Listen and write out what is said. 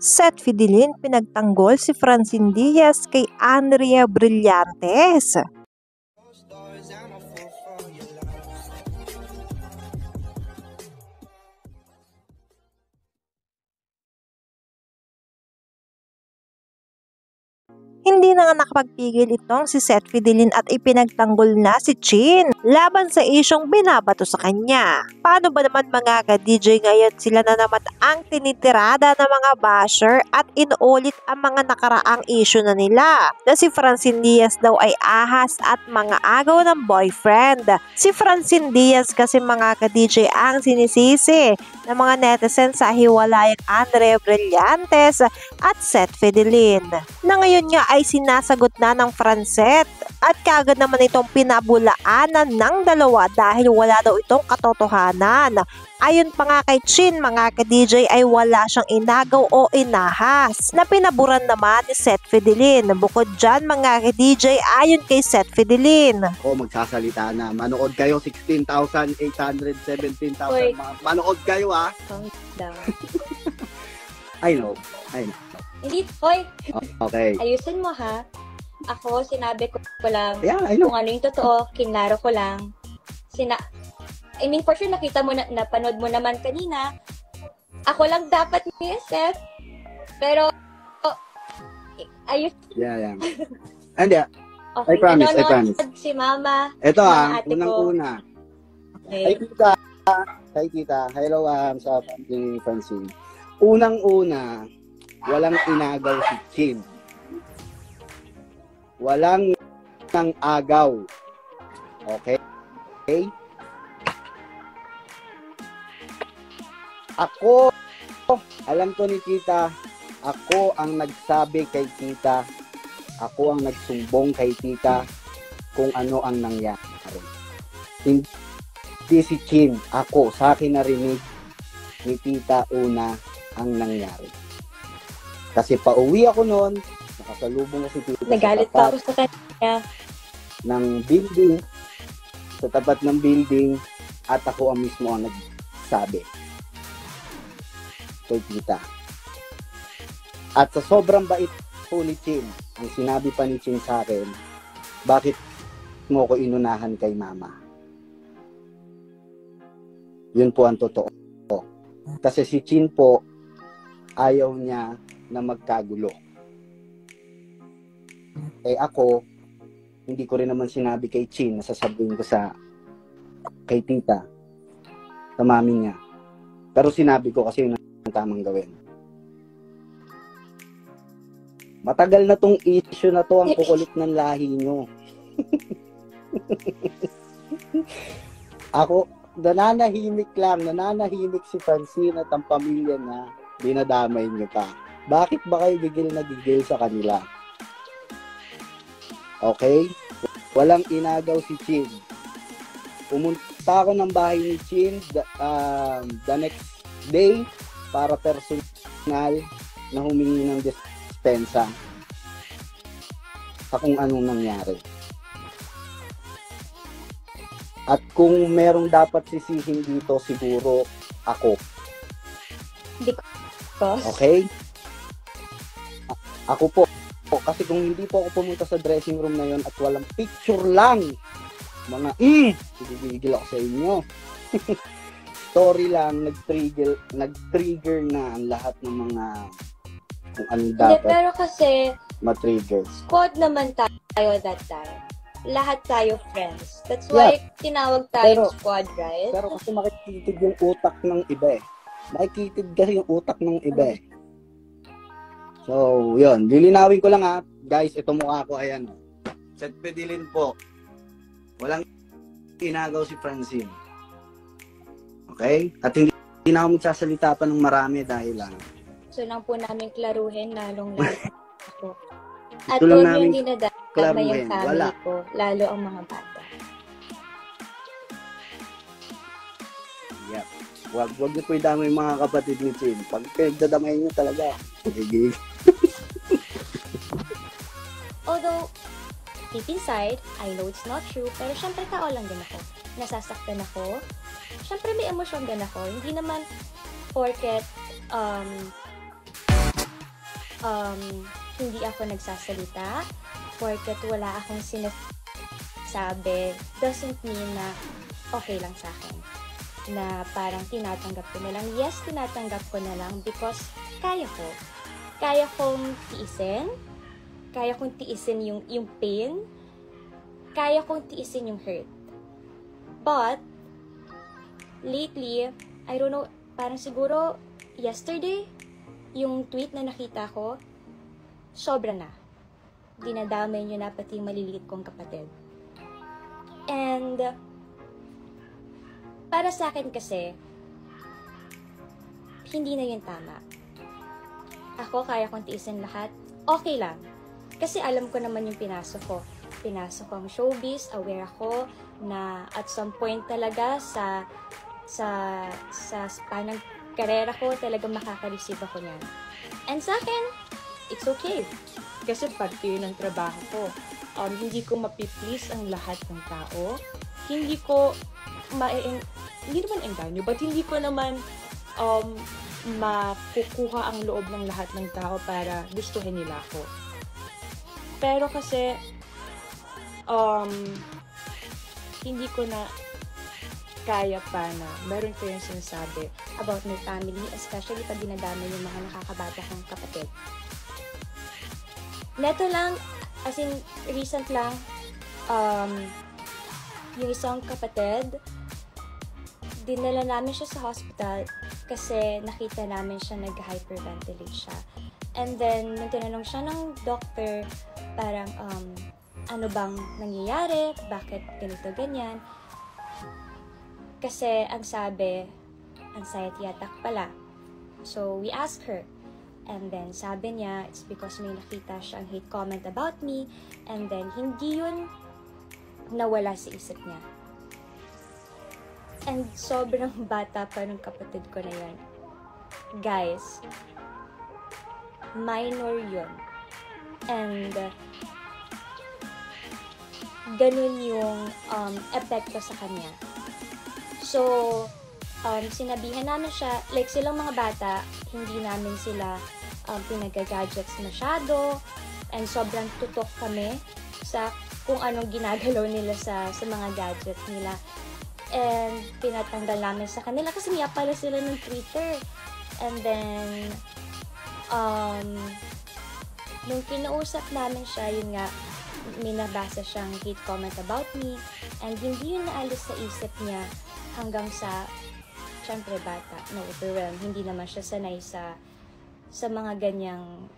Seth Fidelin pinagtanggol si Francine Diaz kay Andrea Brillantes. Hindi na nga nakapagpigil itong si Seth Fidelin at ipinagtanggol na si Chin laban sa isyong binabato sa kanya. Paano ba naman mga ka-DJ ngayon sila na naman ang tinitirada ng mga basher at inuulit ang mga nakaraang issue na nila na si Francine Diaz daw ay ahas at mga agaw ng boyfriend. Si Francine Diaz kasi mga ka-DJ ang sinisisi ng mga netizens sa hiwalayang Andrea Brillantes at Seth Fidelin na ngayon nga ay sinasagot na ng Francet at kagad naman itong pinabulaanan ng dalawa dahil wala daw itong katotohanan. Ayon pa nga kay Chin mga ka-DJ ay wala siyang inagaw o inahas na pinaburan naman ni Seth Fidelin. Bukod dyan mga ka-DJ ayon kay Seth Fidelin. Magsasalita na. Manood kayo 16,800, 17,000. Manood kayo ha. Calm down. I know. Hindi, hoy. Okay. Ayusin mo ha. Ako, sinabi ko lang I know. kung ano yung totoo, kinlaro ko lang. For sure, nakita mo, napanood mo naman kanina. Ako lang dapat ni Seth. Pero, ayos. Yeah. And yeah. Okay. I promise. Si Mama. Ito unang-una. Okay. Hi, tita. Hello, sa family Francine. Unang-una, walang inagaw si Chin. Walang nang agaw. Okay? Ako, alam to ni tita, ako ang nagsabi kay tita, ako ang nagsumbong kay tita kung ano ang nangyari. Hindi si Chin, ako, sa akin narinig ni tita una ang nangyari. Kasi pauwi ako noon, nakasalubong ko si tita nagalit pa ako sa kanya ng building, sa tapat ng building, at ako ang mismo ang nagsabi kay tita. At sa sobrang bait po ni Chin, ang sinabi pa ni Chin sa akin, bakit mo ko inunahan kay mama? Yun po ang totoo. Kasi si Chin po, ayaw niya na magkagulo. Ako, hindi ko rin naman sinabi kay Chin na sasabihin ko kay tita, sa mami niya. Pero sinabi ko kasi yun ang tamang gawin. Matagal na tong issue na to, ang kukulit ng lahi nyo. Ako, nananahimik si Francine at ang pamilya na dinadamay nyo pa. Bakit ba kayo gigil na gigil sa kanila? Okay? Walang inagaw si Chin. Pumunta ako ng bahay ni Chin the next day para personal na humingi ng dispensa sa kung anong nangyari. At kung merong dapat sisihin dito, siguro ako. Okay? Ako po. Kasi kung hindi po ako pumunta sa dressing room na yon at walang picture lang, mga gigigil ako sa inyo. Story lang, nag-trigger na ang lahat ng mga kung ano dapat. Pero kasi matrigger. Squad naman tayo that time. Lahat tayo friends. That's why tinawag tayong squad, right? Pero kasi makikitid yung utak ng iba eh. Makikitid kasi yung utak ng iba eh. So, yun. Lilinawin ko lang ha. Guys, ito mukha ko. Ayan. Seth Fidelin po. Walang inagaw si Francine. Okay? At hindi na ako magsasalita pa ng marami dahil lang. So lang po namin klaruhin, lalong-lalo ako. At Ito lang namin hindi nadadama yung family ko, lalo ang mga bata. Yep. Wag niyo po idamay yung mga kapatid ni Chin. Pag pinagdadamay niyo talaga. Although, deep inside, I know it's not true, pero syempre tao lang din ako. Nasasaktan ako. Syempre may emosyon din ako. Hindi naman porket hindi ako nagsasalita, porket wala akong sinasabi, doesn't mean na okay lang sa akin. Na parang tinatanggap ko na lang. Yes, tinatanggap ko na lang because kaya ko. Kaya kong tiisin. Kaya kong tiisin yung pain. Kaya kong tiisin yung hurt. But, lately, I don't know, parang siguro yesterday, yung tweet na nakita ko, sobra na. Dinadamay nyo na pati yung maliliit kong kapatid. And, para sa akin kasi, hindi na yun tama. Ako, kaya kong tiisin lahat. Okay lang. Kasi alam ko naman yung pinasok ko. Pinasok ko ang showbiz, aware ako na at some point talaga sa span ng karera ko, talagang makaka-receive ako niyan. And sa akin, it's okay. Kasi parte yun ng trabaho ko. Hindi ko mapiplease ang lahat ng tao. Hindi ko hindi naman engganyo, but hindi ko naman makukuha ang loob ng lahat ng tao para gustuhin nila ako. Pero kasi hindi ko na kaya pa na meron ko yung sinasabi about my family, especially pag dinadama yung mga nakakabata kong kapatid. Neto lang, as in, recent lang, yung isang kapatid, dinala namin siya sa hospital kasi nakita namin siya nag-hyperventilate siya. And then, nung tinanong siya ng doctor, parang, ano bang nangyayari? Bakit ganito, ganyan? Kasi, ang sabi, anxiety attack pala. So, we asked her. And then, sabi niya, it's because may nakita siyang hate comment about me. And then, hindi yun nawala sa isip niya. And sobrang bata pa ng kapatid ko na yun. Guys, minor yun. And, ganun yung epekto sa kanya. So, sinabihan namin siya, like silang mga bata, hindi namin sila pinag-gadgets masyado, and sobrang tutok kami sa kung anong ginagalaw nila sa mga gadgets nila. And pinatanggal namin sa kanila kasi niya pala sila ng Twitter. And then, nung kinausap namin siya, yun nga, may nabasa siyang hate comment about me, and hindi yun naalis sa isip niya hanggang sa, syempre bata, na-overwhelm. Hindi naman siya sanay sa mga ganyang,